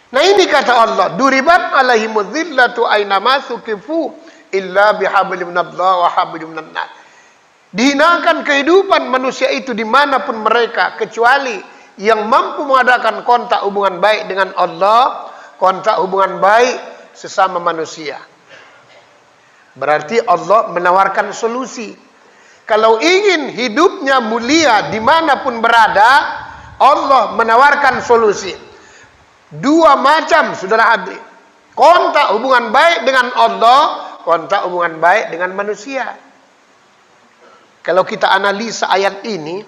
Nah ini kata Allah, duribat alaihimudz zillatu ainama suqifu illa bihablin minallah wa hablum minan nas. Dihinakan kehidupan manusia itu dimanapun mereka, kecuali yang mampu mengadakan kontak hubungan baik dengan Allah, kontak hubungan baik sesama manusia. Berarti Allah menawarkan solusi. Kalau ingin hidupnya mulia dimanapun berada, Allah menawarkan solusi. Dua macam, saudara hadirin. Kontak hubungan baik dengan Allah, kontak hubungan baik dengan manusia. Kalau kita analisa ayat ini,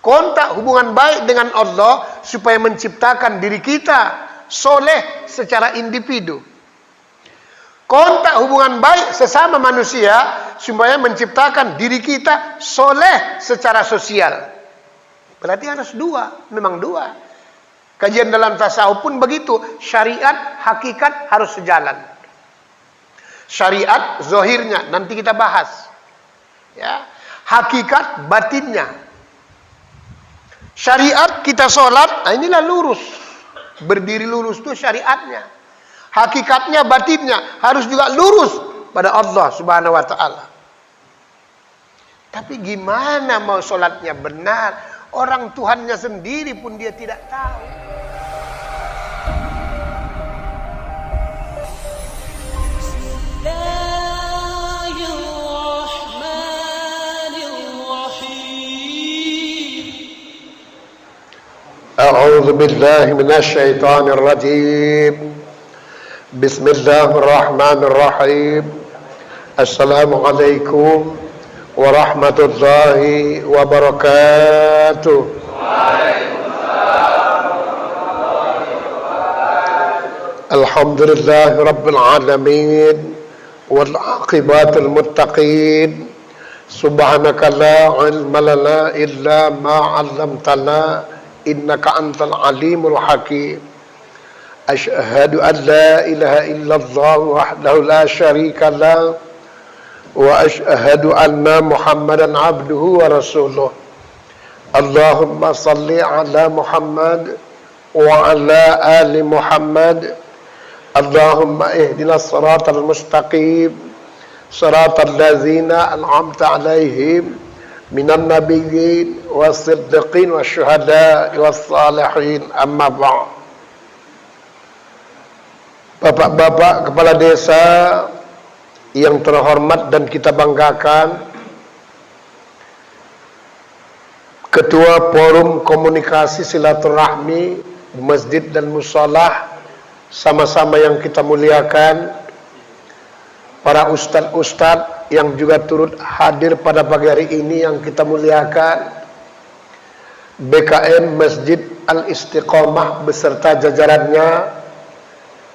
kontak hubungan baik dengan Allah supaya menciptakan diri kita soleh secara individu. Kontak hubungan baik sesama manusia supaya menciptakan diri kita soleh secara sosial. Berarti harus dua, memang dua. Kajian dalam tasawuf pun begitu. Syariat, hakikat harus sejalan. Syariat, zohirnya, nanti kita bahas. Ya, hakikat, batinnya. Syariat kita sholat, nah inilah lurus. Berdiri lurus itu syariatnya. Hakikatnya, batinnya harus juga lurus pada Allah Subhanahu wa ta'ala. Tapi gimana mau sholatnya benar? Orang Tuhannya sendiri pun dia tidak tahu. A'udzu billahi minasy syaithanir rajim. Bismillahirrahmanirrahim. Assalamualaikum warahmatullahi wabarakatuh. Alhamdulillahi rabbil alamin wal aqibatul muttaqin. Subhanaka la ilma lana illa ma 'allamtana innaka antal alimul hakim. Asyhadu an la ilaha illallah wahdahu la syarika lah wa asyhadu anna Muhammadan abduhu wa rasuluh. Allahumma salli ala Muhammad wa ala ali Muhammad. Allahumma ihdinas siratal mustaqim, siratal ladzina an'amta alaihim minan nabiyyin was-siddiqin wasyuhada'i was-salihin. Amma ba'd. Bapak-bapak kepala desa yang terhormat dan kita banggakan, Ketua Forum Komunikasi Silaturahmi Masjid dan Musolah, sama-sama yang kita muliakan, para ustadz-ustadz yang juga turut hadir pada pagi hari ini yang kita muliakan, BKM Masjid Al-Istiqomah beserta jajarannya,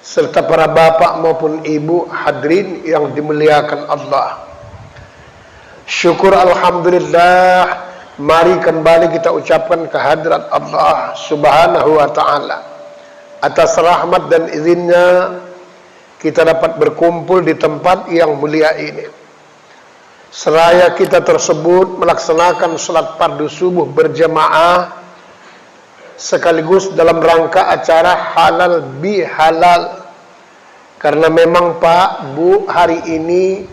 serta para bapak maupun ibu hadirin yang dimuliakan Allah. Syukur alhamdulillah, mari kembali kita ucapkan kehadirat Allah Subhanahu wa ta'ala. Atas rahmat dan izinnya kita dapat berkumpul di tempat yang mulia ini. Seraya kita tersebut melaksanakan salat fardu subuh berjamaah sekaligus dalam rangka acara halal bihalal. Karena memang Pak, Bu, hari ini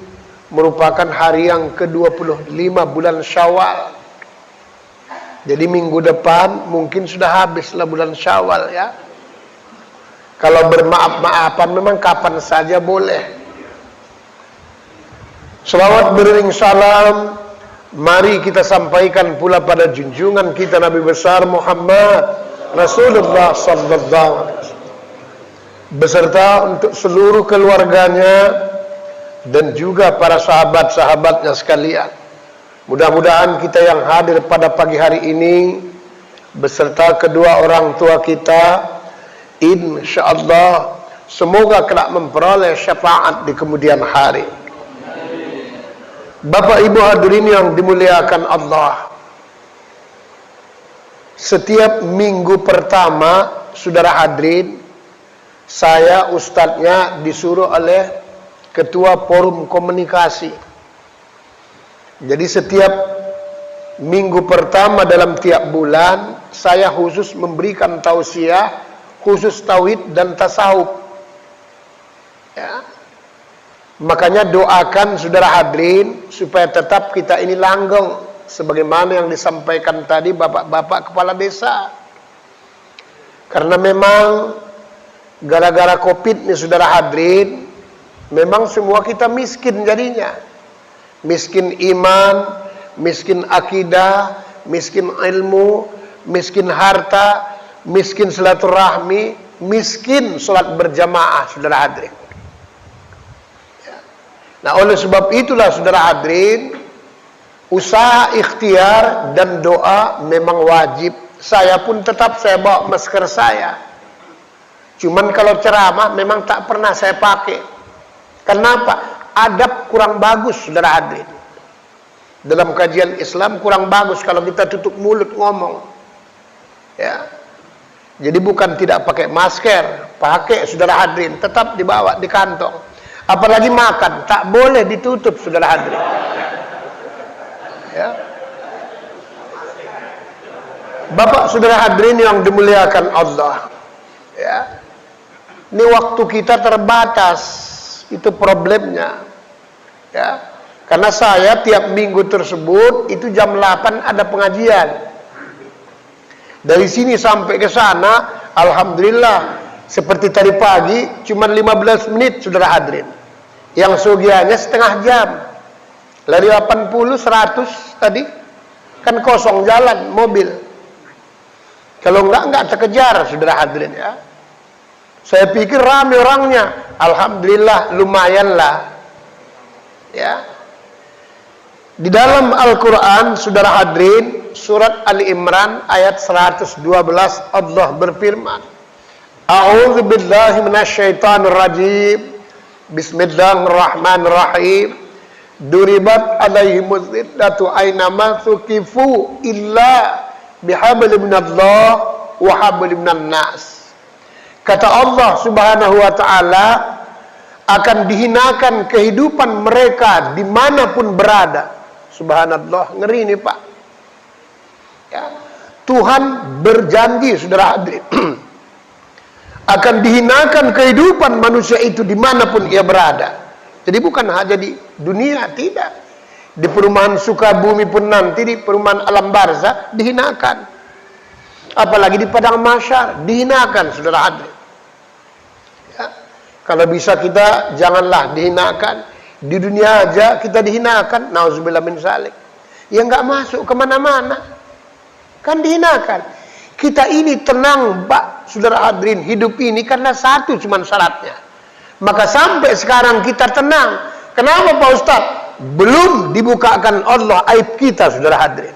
merupakan hari yang ke-25 bulan Syawal. Jadi minggu depan mungkin sudah habislah bulan Syawal ya. Kalau bermaaf-maafan memang kapan saja boleh. Selawat beriring salam mari kita sampaikan pula pada junjungan kita Nabi besar Muhammad Rasulullah sallallahu alaihi wasallam, beserta untuk seluruh keluarganya dan juga para sahabat-sahabatnya sekalian. Mudah-mudahan kita yang hadir pada pagi hari ini beserta kedua orang tua kita, insyaallah semoga kelak memperoleh syafaat di kemudian hari. Bapak Ibu hadirin yang dimuliakan Allah, setiap minggu pertama saudara hadirin, saya ustadznya disuruh oleh Ketua Forum Komunikasi. Jadi setiap minggu pertama dalam tiap bulan saya khusus memberikan tausiah khusus tauhid dan tasawuf. Ya. Makanya doakan saudara hadirin supaya tetap kita ini langgeng sebagaimana yang disampaikan tadi bapak-bapak kepala desa. Karena memang gara-gara Covid nih saudara hadirin, memang semua kita miskin jadinya. Miskin iman, miskin akidah, miskin ilmu, miskin harta, miskin silaturahmi, miskin sholat berjamaah saudara hadirin. Nah, oleh sebab itulah saudara hadirin, usaha ikhtiar dan doa memang wajib. Saya pun tetap saya bawa masker saya. Cuman kalau ceramah memang tak pernah saya pakai. Kenapa? Adab kurang bagus saudara hadirin. Dalam kajian Islam kurang bagus kalau kita tutup mulut ngomong. Ya. Jadi bukan tidak pakai masker, pakai saudara hadirin, tetap dibawa di kantong. Apalagi makan, tak boleh ditutup saudara hadirin. Ya. Bapak saudara hadirin yang dimuliakan Allah. Ya. Ini waktu kita terbatas, itu problemnya. Ya. Karena saya tiap minggu tersebut itu jam 8 ada pengajian. Dari sini sampai ke sana, alhamdulillah, seperti tadi pagi cuma 15 menit saudara hadirin. Yang sugiannya setengah jam. Dari 80 100 tadi kan kosong jalan mobil. Kalau enggak terkejar saudara hadirin ya. Saya pikir ramai orangnya. Alhamdulillah lumayan lah. Ya. Di dalam Al-Qur'an saudara hadirin, surat Ali Imran ayat 112 Allah berfirman, A'udzu billahi minasyaitonir rajim. Bismillahirrahmanirrahim. Duribat alaihimuz zillatu aynama thuqifu illa bihablin minallah wa hablin minan nas. Kata Allah Subhanahu wa taala, akan dihinakan kehidupan mereka dimanapun berada. Subhanallah, ngeri nih Pak. Ya. Tuhan berjanji saudara hadirin akan dihinakan kehidupan manusia itu dimanapun ia berada. Jadi bukan hanya di dunia, tidak. Di perumahan Sukabumi pun nanti, di perumahan Alam Barzah dihinakan. Apalagi di padang mahsyar dihinakan saudara hadirin. Ya. Kalau bisa kita janganlah dihinakan. Di dunia aja kita dihinakan, nauzubillah min zalik. Ya nggak masuk kemana-mana, kan dihinakan. Kita ini tenang, Pak, saudara hadirin, hidup ini karena satu cuman syaratnya. Maka sampai sekarang kita tenang. Kenapa Pak Ustaz? Belum dibukakan Allah aib kita, saudara hadirin.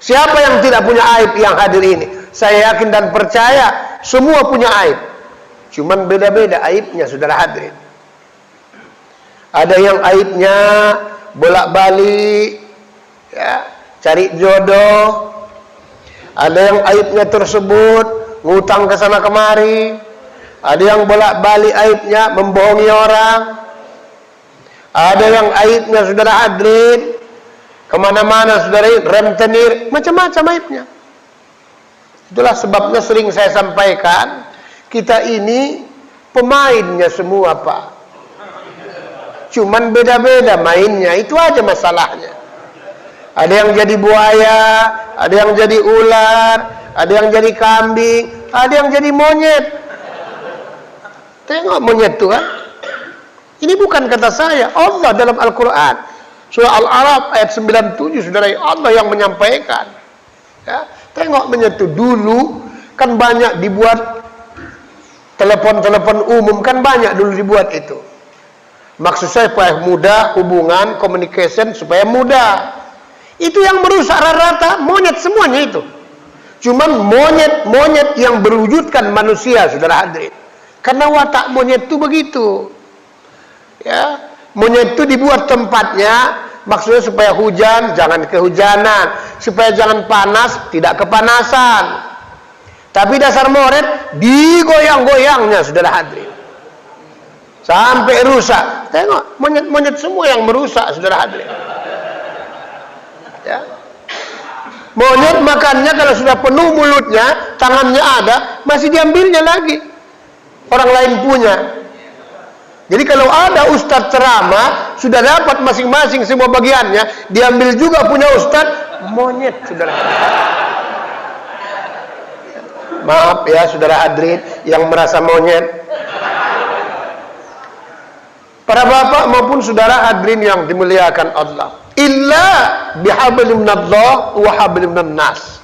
Siapa yang tidak punya aib yang hadir ini? Saya yakin dan percaya semua punya aib. Cuman beda-beda aibnya, saudara hadirin. Ada yang aibnya bolak-balik, ya, cari jodoh. Ada yang aibnya tersebut ngutang ke sana kemari. Ada yang bolak-balik aibnya membohongi orang. Ada yang aibnya saudara hadirin kemana-mana saudara, rentenir, macam-macam aibnya. Itulah sebabnya sering saya sampaikan, kita ini pemainnya semua Pak. Cuman beda-beda mainnya, itu aja masalahnya. Ada yang jadi buaya, ada yang jadi ular, ada yang jadi kambing, ada yang jadi monyet. Tengok monyet tuh kan. Ini bukan kata saya, Allah dalam Al-Quran. Surah Al-Araf ayat 97, saudara, Allah yang menyampaikan. Ya, tengok monyet tuh. Dulu kan banyak dibuat telepon-telepon umum, kan banyak dulu dibuat itu. Maksud saya supaya mudah hubungan, communication supaya mudah. Itu yang merusak rata-rata monyet semuanya itu. Cuman monyet-monyet yang berwujudkan manusia, saudara hadirin. Karena watak monyet itu begitu. Ya, monyet itu dibuat tempatnya, maksudnya supaya hujan jangan kehujanan, supaya jangan panas tidak kepanasan. Tapi dasar monyet digoyang-goyangnya, saudara hadirin. Sampai rusak. Tengok, monyet-monyet semua yang merusak, saudara hadirin. Ya. Monyet makannya kalau sudah penuh mulutnya, tangannya ada, masih diambilnya lagi. Orang lain punya. Jadi kalau ada ustadz ceramah, sudah dapat masing-masing semua bagiannya, diambil juga punya ustadz, monyet, saudara. Maaf ya, saudara hadirin yang merasa monyet. Para bapak maupun saudara hadirin yang dimuliakan Allah. Illa bihablim minallah wa hablim minan nas.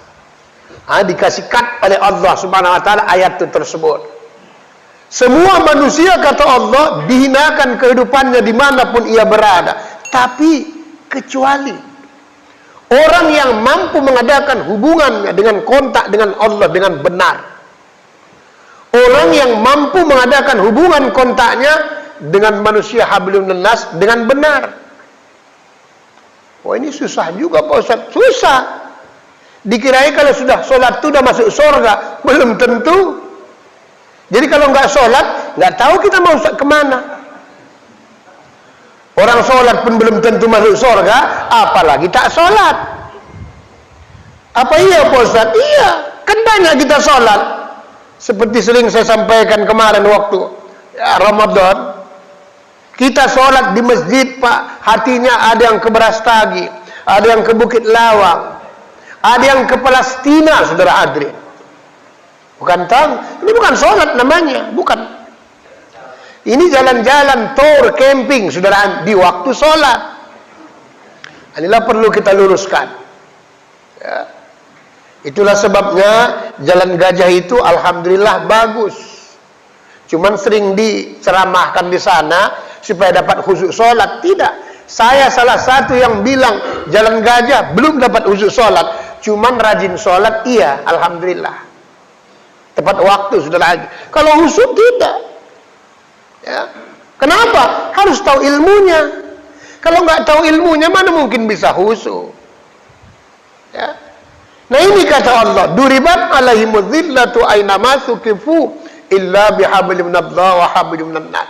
Dikasih kat oleh Allah Subhanahu wa taala ayat itu tersebut. Semua manusia kata Allah dihinakan kehidupannya dimanapun ia berada, tapi kecuali orang yang mampu mengadakan hubungannya dengan kontak dengan Allah dengan benar. Orang yang mampu mengadakan hubungan kontaknya dengan manusia hablum minan nas dengan benar. Oh ini susah juga Pak Ustaz. Susah. Dikirain kalau sudah sholat itu sudah masuk surga. Belum tentu. Jadi kalau nggak sholat, nggak tahu kita mau kemana. Orang sholat pun belum tentu masuk surga, apalagi tak sholat. Apa iya Pak Ustaz? Iya. Kan banyak kita sholat. Seperti sering saya sampaikan kemarin waktu Ramadan. Kita sholat di masjid Pak, hatinya ada yang ke Brastagi, ada yang ke Bukit Lawang, ada yang ke Palestina, saudara hadirin. Bukan tahu, ini bukan sholat namanya, bukan. Ini jalan-jalan, tour, camping, saudara, di waktu sholat. Inilah perlu kita luruskan. Ya. Itulah sebabnya Jalan Gajah itu alhamdulillah bagus. Cuman sering diceramahkan di sana supaya dapat khusyuk sholat. Tidak. Saya salah satu yang bilang Jalan Gajah belum dapat khusyuk sholat. Cuman rajin sholat iya, alhamdulillah. Tepat waktu sudah lagi. Kalau khusyuk tidak. Ya. Kenapa? Harus tahu ilmunya. Kalau nggak tahu ilmunya mana mungkin bisa khusyuk. Ya. Nah ini kata Allah, duribat alaihimudz zillatu aina ma suqifu illa bihablim minallah wa hablim minan nas.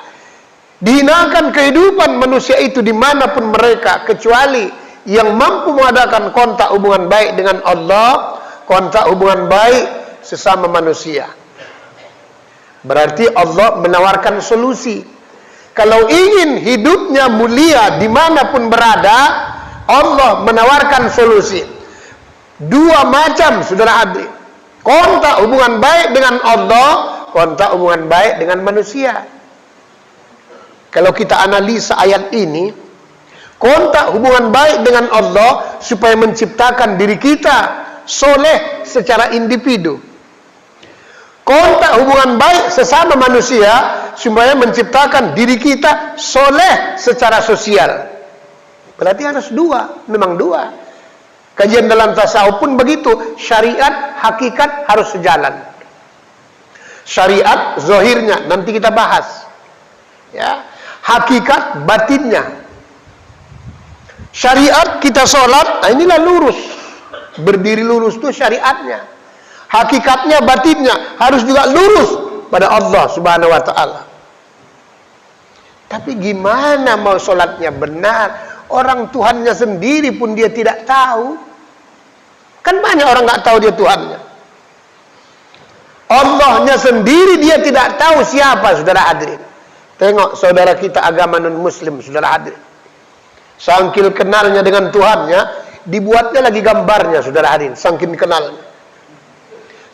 Dihinakan kehidupan manusia itu dimanapun mereka, kecuali yang mampu mengadakan kontak hubungan baik dengan Allah, kontak hubungan baik sesama manusia. Berarti Allah menawarkan solusi. Kalau ingin hidupnya mulia dimanapun berada, Allah menawarkan solusi. Dua macam, saudara hadirin. Kontak hubungan baik dengan Allah, kontak hubungan baik dengan manusia. Kalau kita analisa ayat ini, kontak hubungan baik dengan Allah supaya menciptakan diri kita soleh secara individu. Kontak hubungan baik sesama manusia supaya menciptakan diri kita soleh secara sosial. Berarti harus dua, memang dua. Kajian dalam tasawuf pun begitu, syariat, hakikat harus sejalan. Syariat zahirnya nanti kita bahas. Ya. Hakikat batinnya. Syariat kita sholat, nah inilah lurus. Berdiri lurus itu syariatnya. Hakikatnya batinnya harus juga lurus pada Allah Subhanahu wa taala. Tapi gimana mau sholatnya benar? Orang Tuhannya sendiri pun dia tidak tahu. Kan banyak orang nggak tahu dia Tuhannya. Allahnya sendiri dia tidak tahu siapa, saudara hadirin. Tengok saudara kita agama non-muslim, saudara hadirin. Sangkil kenalnya dengan Tuhannya, dibuatnya lagi gambarnya, saudara hadirin. Sangkil kenalnya.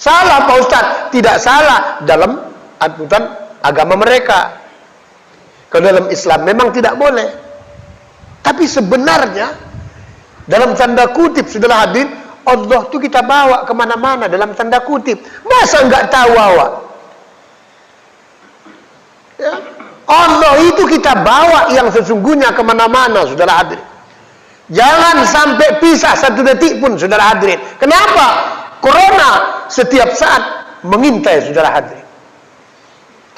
Salah Pak Ustaz? Tidak salah dalam aturan agama mereka. Kalau dalam Islam memang tidak boleh. Tapi sebenarnya dalam tanda kutip, saudara hadirin, Allah itu kita bawa kemana-mana dalam tanda kutip. Masa nggak tahu awak? Ya. Allah itu kita bawa yang sesungguhnya kemana-mana, saudara hadirin. Jangan sampai pisah satu detik pun, saudara hadirin. Kenapa? Corona setiap saat mengintai, saudara hadirin.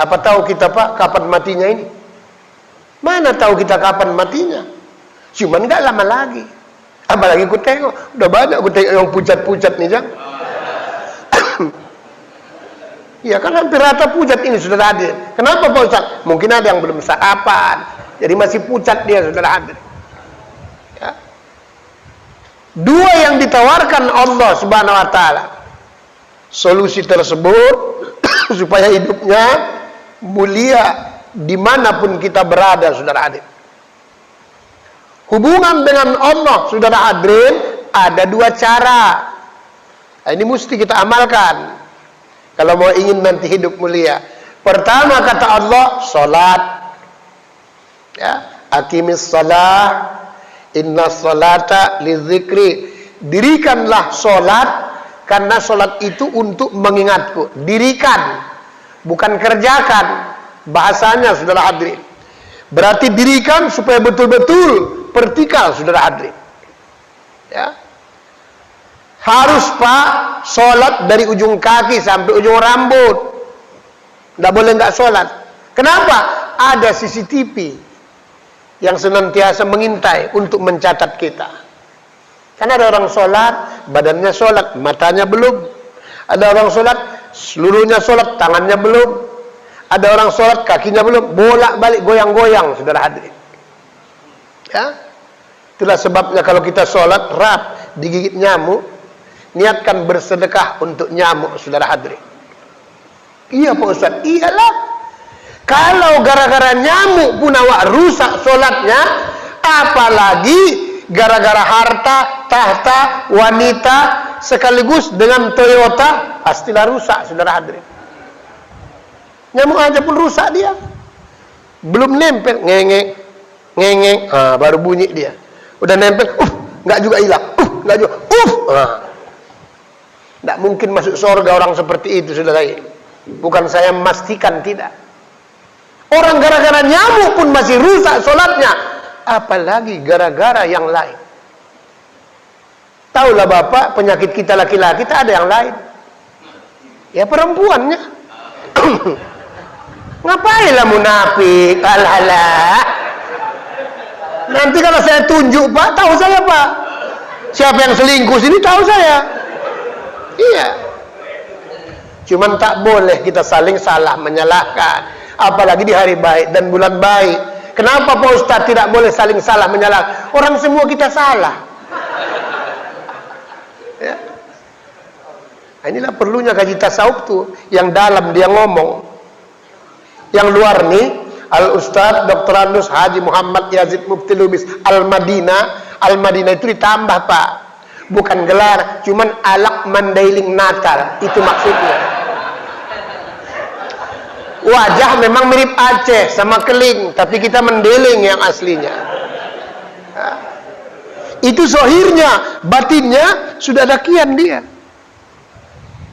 Apa tahu kita Pak kapan matinya ini? Mana tahu kita kapan matinya? Cuman nggak lama lagi. Apalagi ku tengok, udah banyak ku tengok yang pucat-pucat nih, Jang. Iya kan hampir rata pucat ini, saudara hadir. Kenapa Pak Ustaz? Mungkin ada yang belum sarapan, jadi masih pucat dia, saudara hadir. Ya. Dua yang ditawarkan Allah Subhanahu wa taala. Solusi tersebut supaya hidupnya mulia dimanapun kita berada, saudara hadirin. Hubungan dengan Allah, saudara hadirin, ada dua cara. Nah, ini mesti kita amalkan kalau mau ingin nanti hidup mulia. Pertama kata Allah, salat. Ya, aqimis shalah, inna sholata lidzikri. Dirikanlah salat, karena salat itu untuk mengingatku. Dirikan, bukan kerjakan. Bahasanya, saudara hadirin. Berarti dirikan supaya betul-betul vertikal, saudara hadirin. Ya. Harus Pak, sholat dari ujung kaki sampai ujung rambut. Tidak boleh nggak sholat. Kenapa? Ada CCTV yang senantiasa mengintai untuk mencatat kita. Karena ada orang sholat, badannya sholat, matanya belum. Ada orang sholat, seluruhnya sholat, tangannya belum. Ada orang sholat, kakinya belum. Bolak-balik, goyang-goyang, saudara hadirin. Ya. Itulah sebabnya kalau kita sholat, digigit nyamuk, niatkan bersedekah untuk nyamuk, saudara hadirin. Iya Pak Ustaz, iyalah. Kalau gara-gara nyamuk pun awak rusak sholatnya, apalagi gara-gara harta, tahta, wanita, sekaligus dengan Toyota, pastilah rusak, saudara hadirin. Nyamuk aja pun rusak dia. Belum nempel, ngengek, baru bunyi dia. Udah nempel, nggak juga hilang, nggak juga, Tidak mungkin masuk surga orang seperti itu, saudara. Bukan saya memastikan, tidak. Orang gara-gara nyamuk pun masih rusak sholatnya, apalagi gara-gara yang lain. Taulah Bapak, penyakit kita laki-laki tak ada yang lain. Ya perempuannya. Ngapainlah munafik, alah. Nanti kalau saya tunjuk Pak, tahu saya Pak. Siapa yang selingkuh sini tahu saya. Iya. Cuman tak boleh kita saling salah menyalahkan, apalagi di hari baik dan bulan baik. Kenapa Pak Ustaz tidak boleh saling salah menyalahkan? Orang semua kita salah. Ya. Nah, inilah perlunya kaji tasawuf tuh, yang dalam dia ngomong. Yang luar nih, Al-Ustaz Dr. Andus Haji Muhammad Yazid Mufti Lubis Al-Madinah. Al-Madinah itu ditambah Pak, bukan gelar, cuman alak mandailing Natal, itu maksudnya. Wajah memang mirip Aceh sama Keling, tapi kita mendeling yang aslinya. Itu zohirnya, batinnya sudah ada kian dia.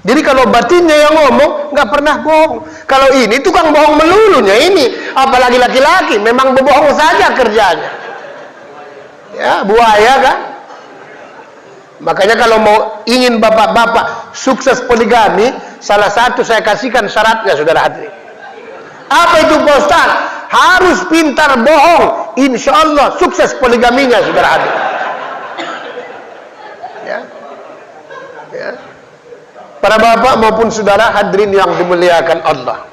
Jadi kalau batinnya yang ngomong, nggak pernah bohong. Kalau ini tukang bohong melulunya ini, apalagi laki-laki, memang berbohong saja kerjanya. Ya, buaya kan? Makanya kalau mau ingin bapak-bapak sukses poligami, salah satu saya kasihkan syaratnya, saudara hadirin. Apa itu Pak Ustaz? Harus pintar bohong, insya Allah sukses poligaminya, saudara hadirin. Ya. Ya. Para bapak maupun saudara hadirin yang dimuliakan Allah.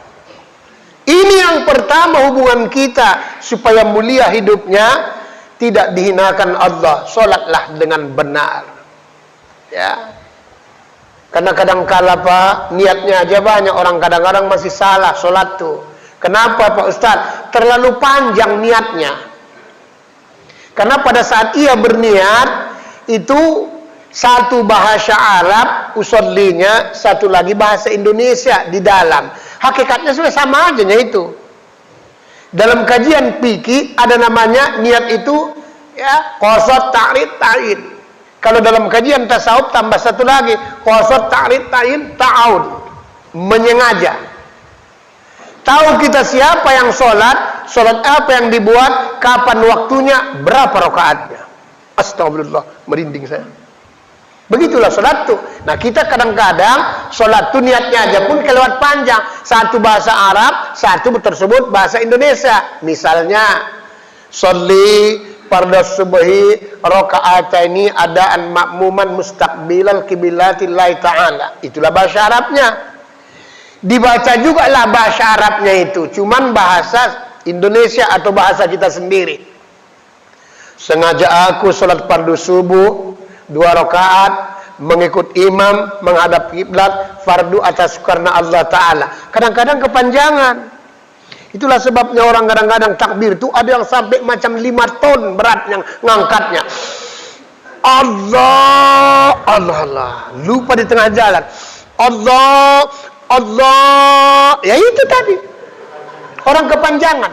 Ini yang pertama hubungan kita supaya mulia hidupnya, tidak dihinakan Allah. Sholatlah dengan benar. Ya. Karena kadang-kala Pak, niatnya aja banyak orang, kadang-kadang masih salah sholat tuh. Kenapa Pak Ustaz? Terlalu panjang niatnya. Karena pada saat ia berniat itu satu bahasa Arab usollinya, satu lagi bahasa Indonesia di dalam. Hakikatnya sudah sama aja itu. Dalam kajian fikih ada namanya niat itu ya qasad ta'rid ta'in. Kalau dalam kajian tasawuf tambah satu lagi qasad ta'rid ta'in ta'aud, menyengaja. Tahu kita siapa yang sholat, sholat apa yang dibuat, kapan waktunya, berapa rakaatnya. Astagfirullah, merinding saya. Begitulah sholat tuh. Nah kita kadang-kadang sholat tuh niatnya aja pun kelewat panjang. Satu bahasa Arab, satu tersebut bahasa Indonesia. Misalnya, sholli fardu subhi rakaataini adaan makmuman mustaqbilal qiblatillahi ta'ala. Itulah bahasa Arabnya. Dibaca juga lah bahasa Arabnya itu, cuman bahasa Indonesia atau bahasa kita sendiri. Sengaja aku sholat fardu subuh 2 rakaat, mengikut imam, menghadap kiblat, fardu atas karena Allah Ta'ala. Kadang-kadang kepanjangan. Itulah sebabnya orang kadang-kadang takbir itu ada yang sampai macam 5 ton beratnya ngangkatnya. Allah, Allah, Allah. Lupa di tengah jalan. Allah, Allah. Ya itu tadi. Orang kepanjangan.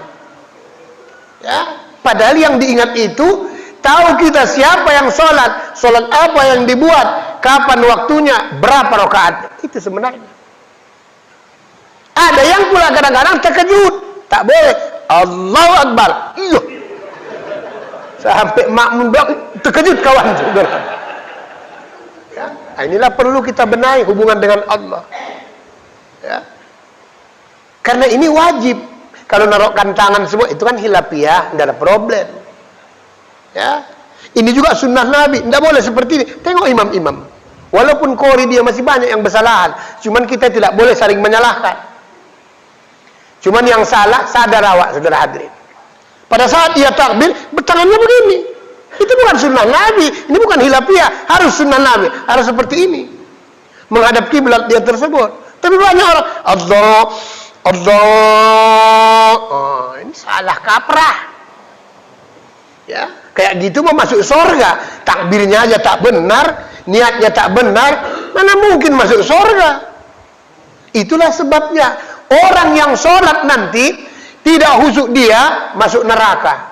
Ya, padahal yang diingat itu tahu kita siapa yang sholat, sholat apa yang dibuat, kapan waktunya, berapa rakaat. Itu sebenarnya. Ada yang pula kadang-kadang terkejut, tak boleh. Allahu Akbar. Iya. Sampai makmum terkejut kawan. Ya, inilah perlu kita benahi hubungan dengan Allah. Ya. Karena ini wajib. Kalau naruhkan tangan semua itu kan hilafiyah, tidak ada problem. Ya, ini juga sunnah Nabi, tidak boleh seperti ini. Tengok imam-imam, walaupun qori dia masih banyak yang bersalahan, cuman kita tidak boleh saling menyalahkan. Cuman yang salah sadar awak, saudara hadirin. Pada saat dia takbir, bertangannya begini. Itu bukan sunnah Nabi, ini bukan hilafiyah, harus sunnah Nabi, harus seperti ini. Menghadap kiblat dia tersebut. Tapi banyak orang, Allah, Allah, oh, ini salah kaprah. Ya, kayak gitu mau masuk surga, takbirnya aja tak benar, niatnya tak benar, mana mungkin masuk surga? Itulah sebabnya orang yang sholat nanti tidak khusyuk dia masuk neraka.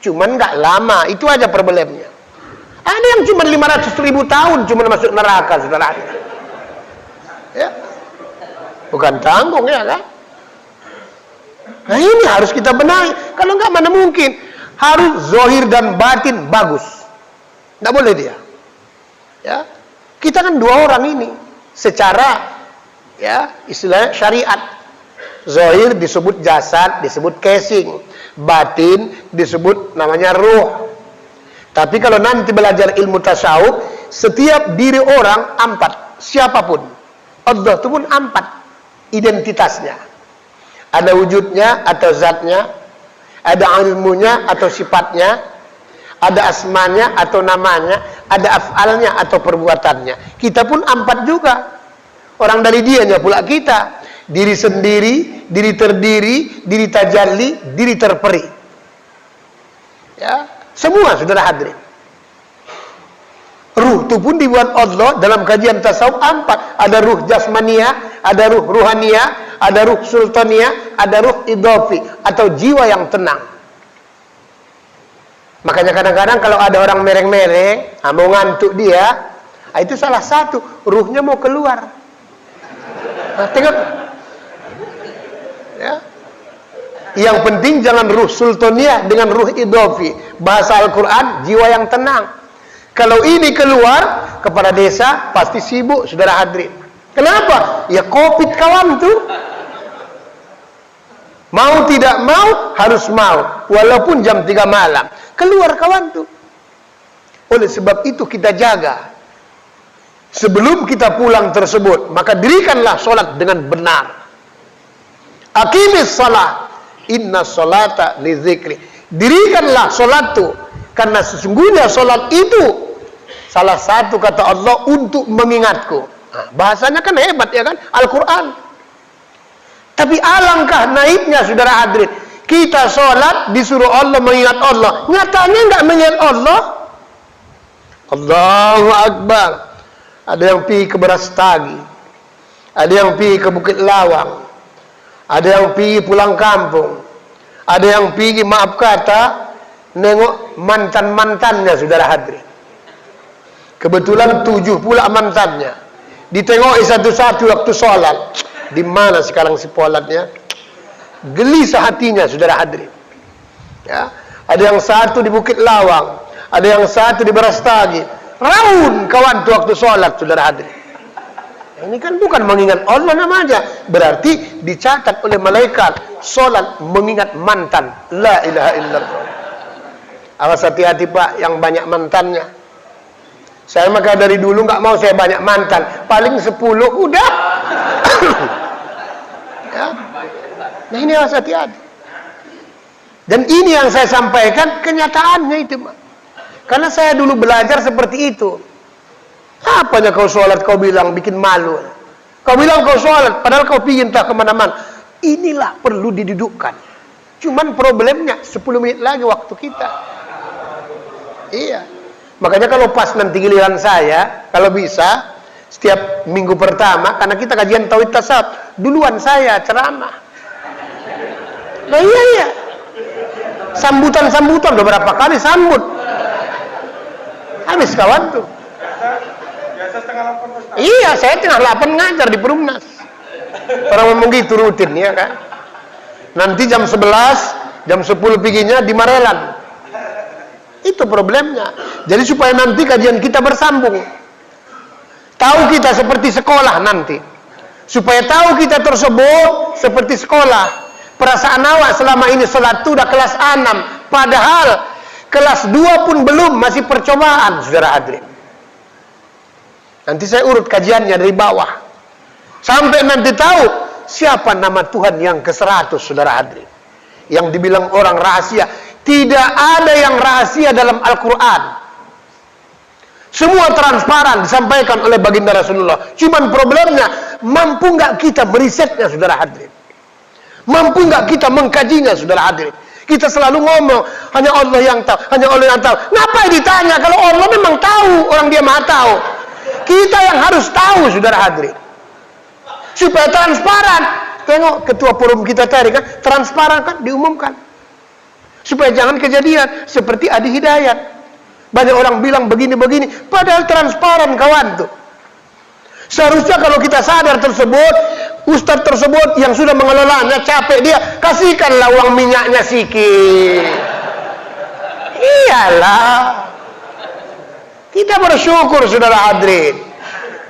Cuman nggak lama, itu aja problemnya. Ada yang cuma 500.000 tahun cuma masuk neraka, saudara. Ya, bukan tanggung ya kan? Nah ini harus kita benahi. Kalau nggak mana mungkin. Harus zahir dan batin bagus. Nggak boleh dia. Ya, kita kan 2 orang ini. Secara ya istilah syariat. Zahir disebut jasad, disebut casing. Batin disebut namanya ruh. Tapi kalau nanti belajar ilmu tasawuf, setiap diri orang 4. Siapapun. Allah itu pun 4 identitasnya. Ada wujudnya atau zatnya, ada ilmunya atau sifatnya, ada asmanya atau namanya, ada af'alnya atau perbuatannya. Kita pun 4 juga. Orang dari dianya pula kita. Diri sendiri, diri terdiri, diri tajalli, diri terperi. Ya, semua saudara hadirin. Ruh itu pun dibuat Allah dalam kajian tasawuf 4. Ada ruh jasmania, ada ruh ruhania, ada ruh sultania, ada ruh idofi atau jiwa yang tenang. Makanya kadang-kadang kalau ada orang mereng-mereng, mau ngantuk dia, itu salah satu ruhnya mau keluar. Nah, tengok. Ya. Yang penting jangan ruh sultania dengan ruh idofi. Bahasa Al-Quran jiwa yang tenang. Kalau ini keluar kepala desa pasti sibuk, saudara hadirin. Kenapa? Ya COVID kawan tuh. Mau tidak mau harus mau, walaupun jam 3 malam. Keluar kawan tuh. Oleh sebab itu kita jaga. Sebelum kita pulang tersebut, maka dirikanlah solat dengan benar. Aqimis salat, inna salata li dzikri. Dirikanlah solat tuh. Karena sesungguhnya solat itu salah satu kata Allah untuk mengingatku. Nah, bahasanya kan hebat ya kan? Al-Quran. Tapi alangkah naiknya saudara hadirin. Kita solat disuruh Allah mengingat Allah. Nyatanya nggak mengingat Allah. Allahu Akbar. Ada yang pergi ke Berastagi. Ada yang pergi ke Bukit Lawang. Ada yang pergi pulang kampung. Ada yang pergi maaf kata nengok mantan-mantannya saudara hadirin. Kebetulan 7 pula mantannya. Ditengok satu-satu waktu sholat. Di mana sekarang si polatnya? Gelisah hatinya saudara hadirin. Ya, ada yang satu di Bukit Lawang, ada yang satu di Berastagi. Raun kawan tuh waktu sholat saudara hadirin. Ini kan bukan mengingat Allah namanya. Berarti dicatat oleh malaikat sholat mengingat mantan. La ilaha illallah. Awas hati-hati pak yang banyak mantannya. Saya maka dari dulu nggak mau saya banyak mantan. Paling 10 udah. Ya. Nah ini awas hati-hati. Dan ini yang saya sampaikan kenyataannya itu pak. Karena saya dulu belajar seperti itu. Apanya kau sholat, kau bilang bikin malu. Kau bilang kau sholat, padahal kau pergi entah kemana-mana. Inilah perlu didudukkan. Cuman problemnya 10 menit lagi waktu kita. Iya. Makanya kalau pas nanti giliran saya, kalau bisa, setiap minggu pertama, karena kita kajian tauhid tasawuf, duluan saya ceramah. Nah iya. Sambutan beberapa kali sambut. Habis kawan tuh. Biasa setengah 8 Ustaz. Iya, saya setengah 8 ngajar di Perumnas. Orang ngomong gitu rutin ya kan. Nanti jam 11, jam 10 piginya di Marelan. Itu problemnya. Jadi supaya nanti kajian kita bersambung. Tahu kita seperti sekolah nanti. Supaya tahu kita tersebut seperti sekolah. Perasaan awak selama ini sholat itu udah kelas 6. Padahal kelas 2 pun belum, masih percobaan, saudara hadirin. Nanti saya urut kajiannya dari bawah. Sampai nanti tahu siapa nama Tuhan yang ke-100, saudara hadirin. Yang dibilang orang rahasia. Tidak ada yang rahasia dalam Al-Quran. Semua transparan disampaikan oleh baginda Rasulullah. Cuman problemnya, mampu nggak kita merisetnya, saudara hadirin? Mampu nggak kita mengkajinya, saudara hadirin? Kita selalu ngomong, hanya Allah yang tahu, hanya Allah yang tahu. Ngapain ditanya kalau Allah memang tahu, orang dia maha tahu. Kita yang harus tahu, saudara hadirin. Supaya transparan. Tengok ketua forum kita tadi kan, transparan kan, diumumkan. Supaya jangan kejadian seperti Adi Hidayat. Banyak orang bilang begini-begini, padahal transparan kawan tuh. Seharusnya kalau kita sadar tersebut, ustadz tersebut yang sudah mengelolanya capek dia, kasihkanlah uang minyaknya sikit. Iyalah. Kita bersyukur, saudara hadirin.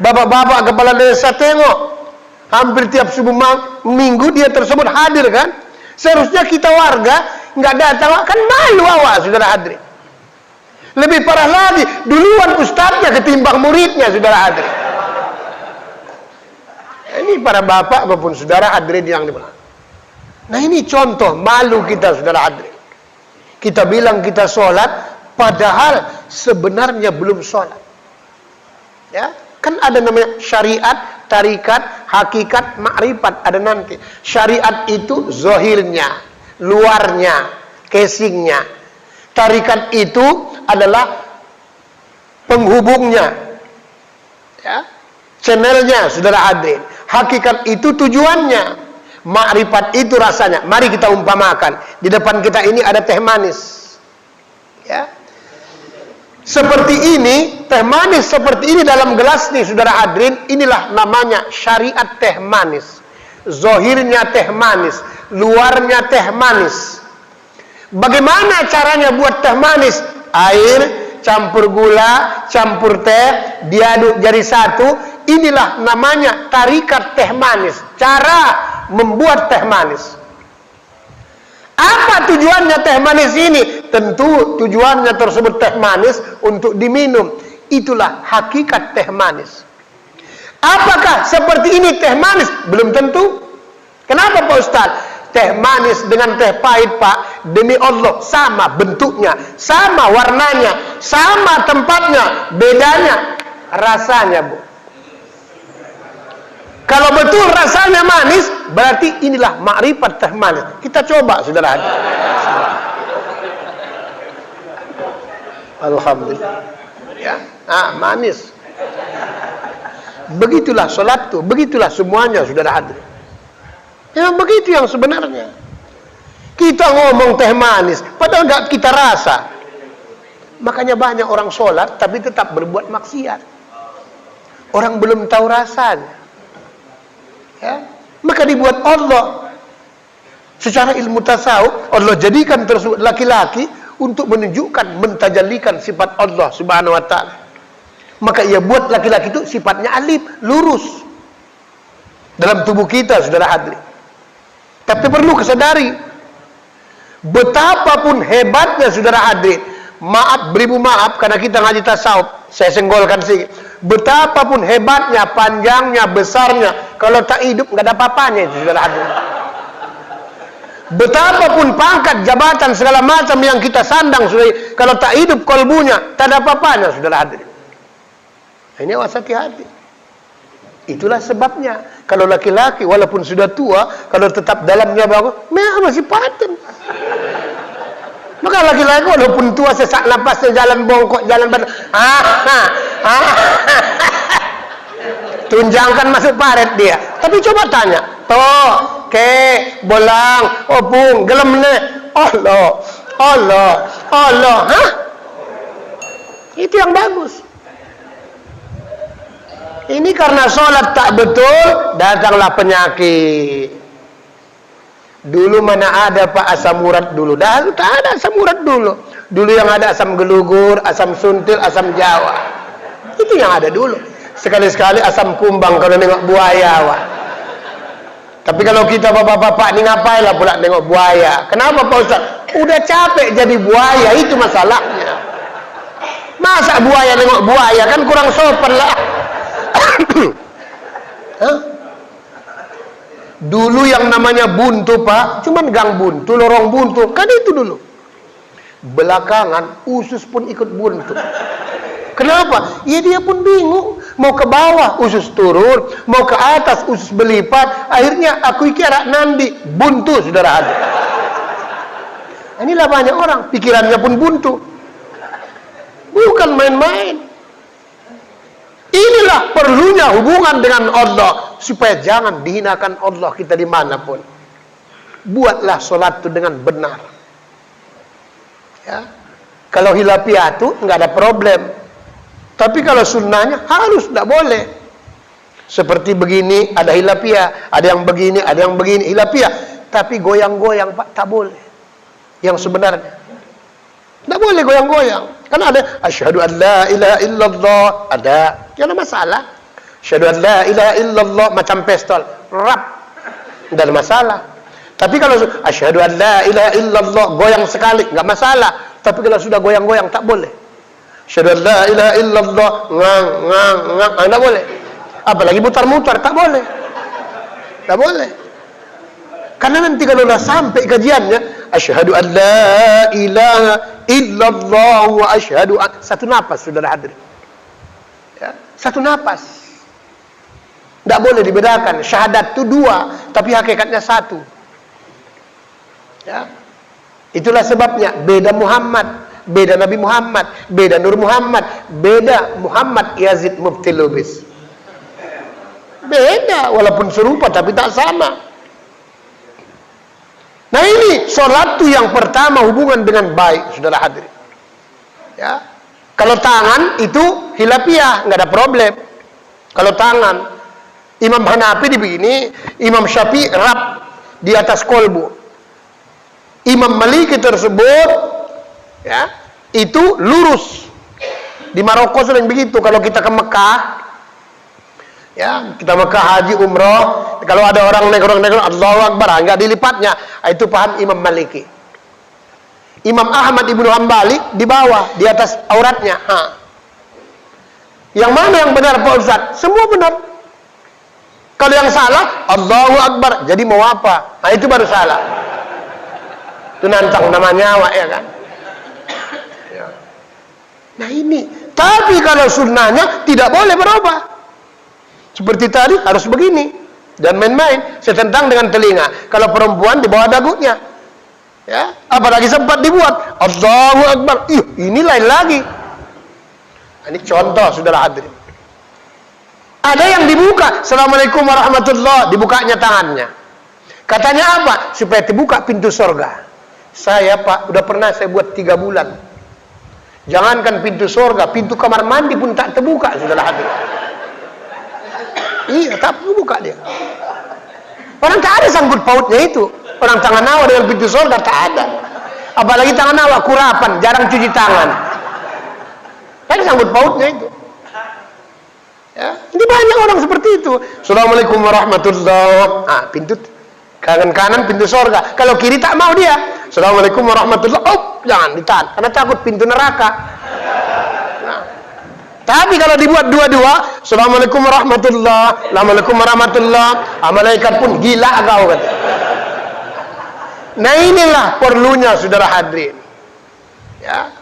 Bapak-bapak kepala desa tengok, hampir tiap subuh minggu dia tersebut hadir kan. Seharusnya kita warga nggak datang, kan malu awak, saudara hadirin. Lebih parah lagi, duluan ustadznya ketimbang muridnya, saudara hadirin. Ini para bapak maupun saudara hadirin yang dimana. Nah ini contoh malu kita, saudara hadirin. Kita bilang kita sholat, padahal sebenarnya belum sholat. Ya, kan ada namanya syariat, tarikat, hakikat, makrifat, ada nanti. Syariat itu zohirnya, luarnya, casingnya. Tarikat itu adalah penghubungnya, ya, channelnya, saudara hadirin. Hakikat itu tujuannya, makrifat itu rasanya. Mari kita umpamakan, di depan kita ini ada teh manis, ya. Seperti ini, teh manis seperti ini dalam gelas nih, saudara hadirin. Inilah namanya syariat teh manis. Zohirnya teh manis, luarnya teh manis. Bagaimana caranya buat teh manis? Air, campur gula, campur teh, diaduk jadi satu. Inilah namanya tarikat teh manis. Cara membuat teh manis. Apa tujuannya teh manis ini? Tentu tujuannya tersebut teh manis untuk diminum. Itulah hakikat teh manis. Apakah seperti ini teh manis? Belum tentu. Kenapa Pak Ustadz? Teh manis dengan teh pahit, Pak, demi Allah sama bentuknya, sama warnanya, sama tempatnya, bedanya rasanya, Bu. Kalau betul rasanya manis, berarti inilah makrifat teh manis. Kita coba, saudara. Alhamdulillah. Ya, manis. Begitulah sholat tuh, begitulah semuanya, saudara hadirin. Memang begitu yang sebenarnya. Kita ngomong teh manis, padahal nggak kita rasa. Makanya banyak orang sholat, tapi tetap berbuat maksiat. Orang belum tahu rasanya. Ya, maka dibuat Allah secara ilmu tasawuf, Allah jadikan tersebut laki-laki untuk menunjukkan, mentajallikan sifat Allah Subhanahu wa ta'ala. Maka ia buat laki-laki itu sifatnya alif, lurus dalam tubuh kita, saudara hadirin. Tapi perlu kesadari, betapapun hebatnya, saudara hadirin. Maaf, beribu maaf karena kita ngaji tasawuf, saya senggolkan sih. Betapapun hebatnya, panjangnya, besarnya, kalau tak hidup nggak ada apa-apanya itu, saudara hadirin. Betapapun pangkat, jabatan, segala macam yang kita sandang, saudara, kalau tak hidup kolbunya, tak ada apa-apanya, saudara hadirin. Ini awas hati-hati. Itulah sebabnya kalau laki-laki walaupun sudah tua, kalau tetap dalamnya bagus, masih paten. Maka laki-laki walaupun tua sesak napasnya jalan bongkok, jalan tunjangkan masuk paret dia. Tapi coba tanya, toh, bolang, opung, gelem ne, Allah, itu yang bagus. Ini karena sholat tak betul, datanglah penyakit. Dulu mana ada Pak asam urat dulu? Dah tak ada asam urat dulu. Dulu yang ada asam gelugur, asam suntil, asam jawa. Itu yang ada dulu. Sekali-sekali asam kumbang kalau nengok buaya, Wak. Tapi kalau kita bapak-bapak ni ngapain lah pula nengok buaya? Kenapa Pak Ustaz? Udah capek jadi buaya, itu masalahnya. Masa buaya nengok buaya, kan kurang sopan lah. Dulu yang namanya buntu Pak, cuman gang buntu, lorong buntu, kan itu dulu. Belakangan usus pun ikut buntu. Kenapa? Ya dia pun bingung, mau ke bawah usus turun, mau ke atas usus berlipat, akhirnya aku kira nandi, buntu saudara ada. Inilah banyak orang, pikirannya pun buntu. Bukan main-main. Inilah perlunya hubungan dengan Allah, supaya jangan dihinakan Allah kita dimanapun. Buatlah solat itu dengan benar. Ya. Kalau hilafiyah itu nggak ada problem. Tapi kalau sunnahnya harus, tidak boleh. Seperti begini ada hilafiyah, ada yang begini, ada yang begini hilafiyah. Tapi goyang-goyang Pak tak boleh. Yang sebenarnya tidak boleh goyang-goyang. Kan ada asyhadu an la ilaha illallah, ada. Tidak ada masalah. Asyhadu an la ilaha illallah macam pistol, rap. Tidak ada masalah. Tapi kalau asyhadu an la ilaha illallah goyang sekali, enggak masalah. Tapi kalau sudah goyang-goyang tak boleh. Asyhadu an la ilaha illallah ngang, enggak boleh. Apalagi mutar-mutar, tak boleh. Tak boleh. Karena nanti kalau sudah sampai kajiannya, asyhadu an la ilaha illallah wa asyhadu an, satu napas sudah hadir. Ya, satu napas. Tidak boleh dibedakan. Syahadat itu dua, tapi hakikatnya satu. Ya. Itulah sebabnya beda Muhammad, beda Nabi Muhammad, beda Nur Muhammad, beda Muhammad Yazid Mufti Lubis. Beda, walaupun serupa tapi tak sama. Nah ini sholat itu yang pertama hubungan dengan baik, saudara hadirin. Ya, kalau tangan itu hilafiyah, nggak ada problem. Kalau tangan, Imam Hanafi begini, Imam Syafi'i rap di atas kolbu. Imam Maliki tersebut, ya, itu lurus. Di Maroko sering begitu. Kalau kita ke Mekah, ya, kita Mekah haji umroh, kalau ada orang negor Allahu Akbar, enggak dilipatnya, itu paham Imam Maliki. Imam Ahmad Ibnu Hambali di bawah, di atas auratnya. Yang mana yang benar Pak Ustaz? Semua benar. Kalau yang salah, Allahu Akbar, jadi mau apa? Nah itu baru salah. Itu nantang namanya awak, ya kan? Ya. Nah ini, tapi kalau sunnahnya tidak boleh berubah. Seperti tadi harus begini dan main-main setentang dengan telinga. Kalau perempuan di bawah dagunya, ya, apalagi sempat dibuat Allahu Akbar, ini lain lagi. Ini contoh saudara hadirin. Ada yang dibuka, Assalamualaikum warahmatullah, dibukanya tangannya. Katanya apa? Supaya dibuka pintu surga. Saya Pak, udah pernah saya buat 3 bulan. Jangankan pintu surga, pintu kamar mandi pun tak terbuka saudara hadirin. Iya, tak buka dia. Orang tak ada sangkut pautnya itu. Orang tangan awak dengan pintu surga tak ada. Apalagi tangan awak kurapan, jarang cuci tangan. Tak ada sangkut pautnya itu. Ya, ini banyak orang seperti itu. Assalamualaikum warahmatullahi. Pintu kanan pintu surga. Kalau kiri tak mau dia. Assalamualaikum warahmatullahi. Jangan ditahan, karena takut pintu neraka. Tapi kalau dibuat dua-dua, Assalamualaikum warahmatullahi, Assalamualaikum warahmatullahi, malaikat pun gila kau kata. Nah inilah perlunya saudara hadirin. Ya.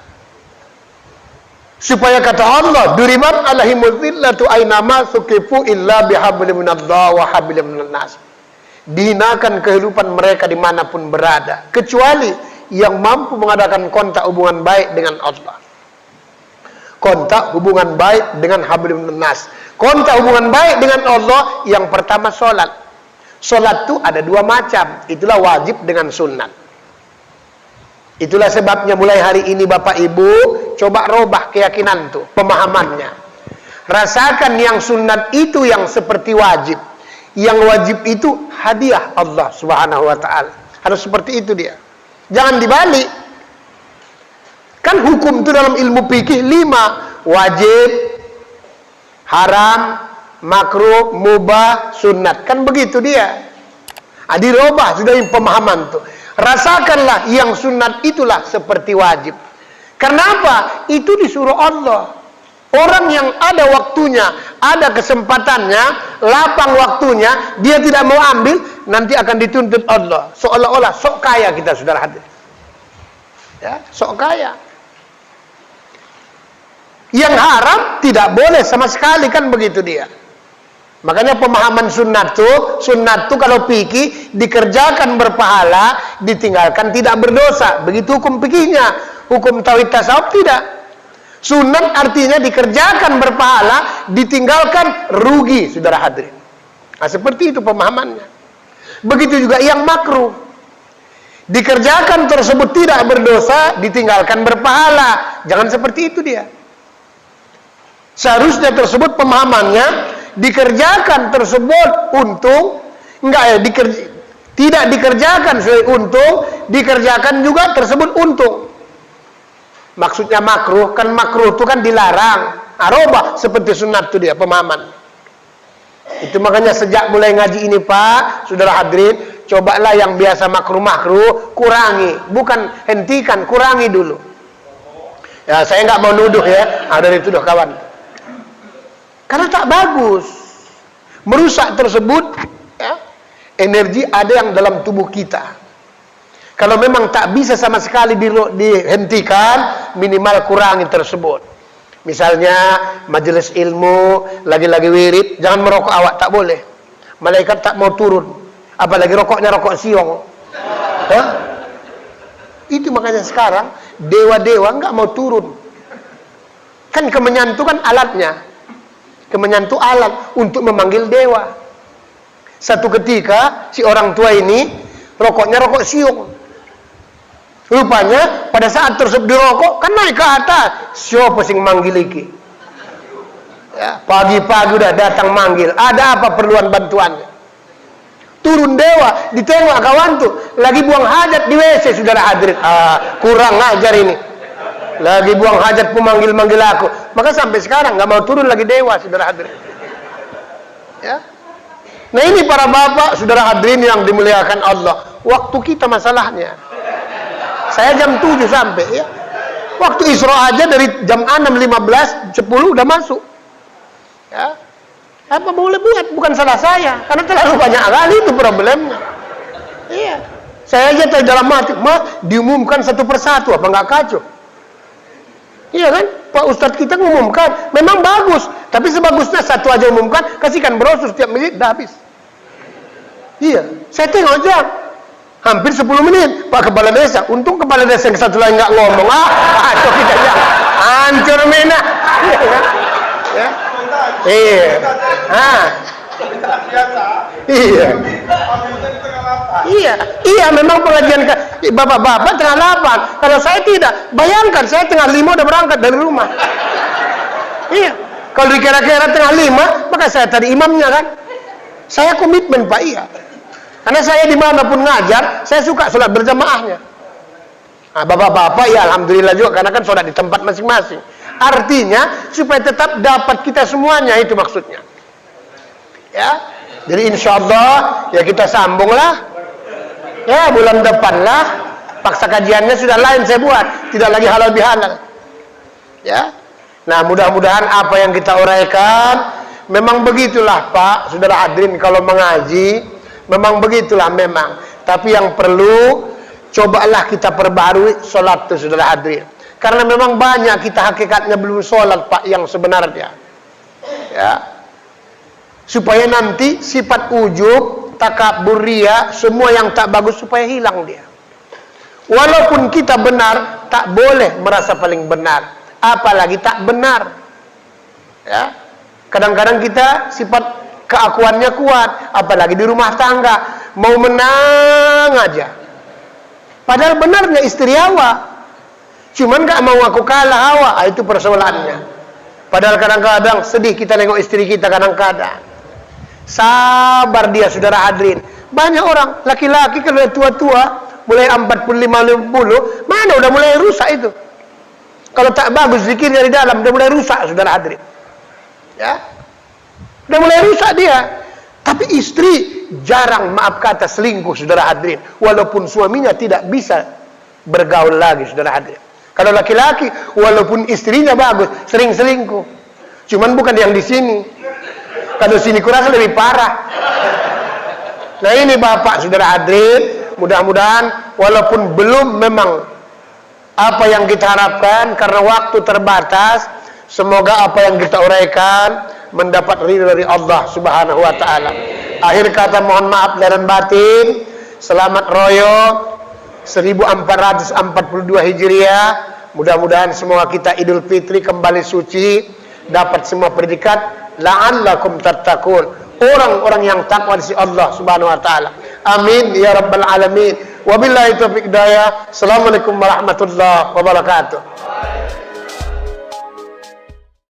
Supaya kata Allah, duribat alaihimul dhillatu ainama sukifu illa bihablim minallah wa hablim minan nas. Dihinakan kehidupan mereka dimanapun berada, kecuali yang mampu mengadakan kontak hubungan baik dengan Allah. Kontak hubungan baik dengan hablim minan nas. Kontak hubungan baik dengan Allah, yang pertama sholat. Sholat itu ada dua macam, itulah wajib dengan sunat. Itulah sebabnya mulai hari ini Bapak Ibu coba robah keyakinan tuh, pemahamannya. Rasakan yang sunat itu yang seperti wajib. Yang wajib itu hadiah Allah Subhanahu wa taala. Harus seperti itu dia. Jangan dibalik. Kan hukum itu dalam ilmu fikih 5, wajib, haram, makruh, mubah, sunat. Kan begitu dia. Dirobah sudah pemahaman tuh. Rasakanlah yang sunat itulah seperti wajib. Kenapa? Itu disuruh Allah. Orang yang ada waktunya, ada kesempatannya, lapang waktunya, dia tidak mau ambil, nanti akan dituntut Allah. Seolah-olah sok kaya kita, saudara hadir. Ya, sok kaya. Yang haram tidak boleh sama sekali, kan begitu dia. Makanya pemahaman sunat tuh kalau fikih dikerjakan berpahala, ditinggalkan tidak berdosa. Begitu hukum fikihnya. Hukum tauhid tasawuf tidak. Sunat artinya dikerjakan berpahala, ditinggalkan rugi, saudara hadirin. Nah, seperti itu pemahamannya. Begitu juga yang makruh. Dikerjakan tersebut tidak berdosa, ditinggalkan berpahala. Jangan seperti itu dia. Seharusnya tersebut pemahamannya, dikerjakan tersebut untung, tidak dikerjakan sesuai untung, dikerjakan juga tersebut untung. Maksudnya makruh, kan makruh itu kan dilarang. Arobah seperti sunat itu dia pemahaman. Itu makanya sejak mulai ngaji ini Pak, saudara hadirin, cobalah yang biasa makruh-makruh kurangi, bukan hentikan, kurangi dulu. Ya, saya nggak mau nuduh ya, ada dituduh kawan. Karena tak bagus. Merusak tersebut ya, energi ada yang dalam tubuh kita. Kalau memang tak bisa sama sekali dihentikan, minimal kurangi tersebut. Misalnya majelis ilmu, lagi-lagi wirid, jangan merokok awak, tak boleh. Malaikat tak mau turun. Apalagi rokoknya rokok siong. Hah? Itu makanya sekarang dewa-dewa nggak mau turun. Kan kemenyan itu kan alatnya. Kemenyan itu alat untuk memanggil dewa. Satu ketika si orang tua ini rokoknya rokok siung. Rupanya pada saat tersebut dirokok kan naik ke atas. Siapa sing manggil iki? Ya, pagi-pagi udah datang manggil. Ada apa perluan bantuannya? Turun dewa, ditengok kawan tuh lagi buang hajat di WC, saudara hadirin. Kurang ngajar ini. Lagi buang hajat pun manggil-manggil aku. Maka sampai sekarang nggak mau turun lagi dewa, saudara hadirin. Ya. Nah ini para bapak, saudara hadirin yang dimuliakan Allah. Waktu kita masalahnya. Saya jam 7 sampai ya. Waktu Isra aja dari jam 6.15, 10 udah masuk. Ya. Apa boleh buat? Bukan salah saya. Karena terlalu banyak kali itu problemnya. Iya. Saya aja tadi dalam hati, diumumkan satu persatu, apa nggak kacau? Iya kan? Pak Ustadz kita ngumumkan, memang bagus. Tapi sebagusnya satu aja umumkan, kasihkan brosur setiap menit, dah habis. Iya, saya tengok aja. Hampir 10 menit, Pak Kepala Desa. Untung Kepala Desa yang satu lain nggak ngomong. Kacau kita aja. Hancur mena. Iya kan? Ya. Iya. Iya. Iya, memang pengajian bapak-bapak tengah 8. Kalau saya tidak, bayangkan saya tengah 5 udah berangkat dari rumah. Iya. Kalau dikira-kira tengah 5, maka saya tadi imamnya kan. Saya komitmen Pak, iya. Karena saya dimanapun ngajar, saya suka sholat berjamaahnya. Nah, bapak-bapak ya alhamdulillah juga, karena kan sholat di tempat masing-masing. Artinya supaya tetap dapat kita semuanya, itu maksudnya. Ya, jadi insya Allah ya kita sambunglah. Ya bulan depan lah. Paksa kajiannya sudah lain saya buat, tidak lagi halal bihalal. Ya, nah mudah-mudahan apa yang kita uraikan, memang begitulah Pak, saudara hadirin kalau mengaji, memang begitulah memang. Tapi yang perlu cobalah kita perbarui sholat tuh saudara hadirin. Karena memang banyak kita hakikatnya belum sholat Pak yang sebenarnya. Ya. Supaya nanti sifat ujub, takabur, riya, semua yang tak bagus supaya hilang dia. Walaupun kita benar, tak boleh merasa paling benar, apalagi tak benar. Ya. Kadang-kadang kita sifat keakuannya kuat, apalagi di rumah tangga, mau menang aja. Padahal benarnya istri awak, cuman gak mau aku kalah awak, itu persoalannya. Padahal kadang-kadang sedih kita nengok istri kita kadang-kadang. Sabar dia, saudara hadirin. Banyak orang, laki-laki kalau tua-tua, mulai 45-50, mana udah mulai rusak itu. Kalau tak bagus zikirnya di dalam, udah mulai rusak, saudara hadirin. Ya, udah mulai rusak dia. Tapi istri jarang, maaf kata, selingkuh, saudara hadirin. Walaupun suaminya tidak bisa bergaul lagi, saudara hadirin. Kalau laki-laki, walaupun istrinya bagus, sering selingkuh. Cuman bukan yang di sini. Kalau sini kurasa lebih parah. Nah ini Bapak, saudara hadirin, mudah-mudahan walaupun belum memang apa yang kita harapkan karena waktu terbatas, semoga apa yang kita uraikan mendapat ridho dari Allah Subhanahu wa taala. Akhir kata mohon maaf lahir dan batin. Selamat royo 1442 Hijriah. Mudah-mudahan semua kita Idul Fitri kembali suci, dapat semua predikat la'allakum tattaqun, orang-orang yang takwa di sisi Allah Subhanahu wa taala. Amin ya rabbal alamin. Wabillahi taufiq hidayah. Assalamualaikum warahmatullahi wabarakatuh.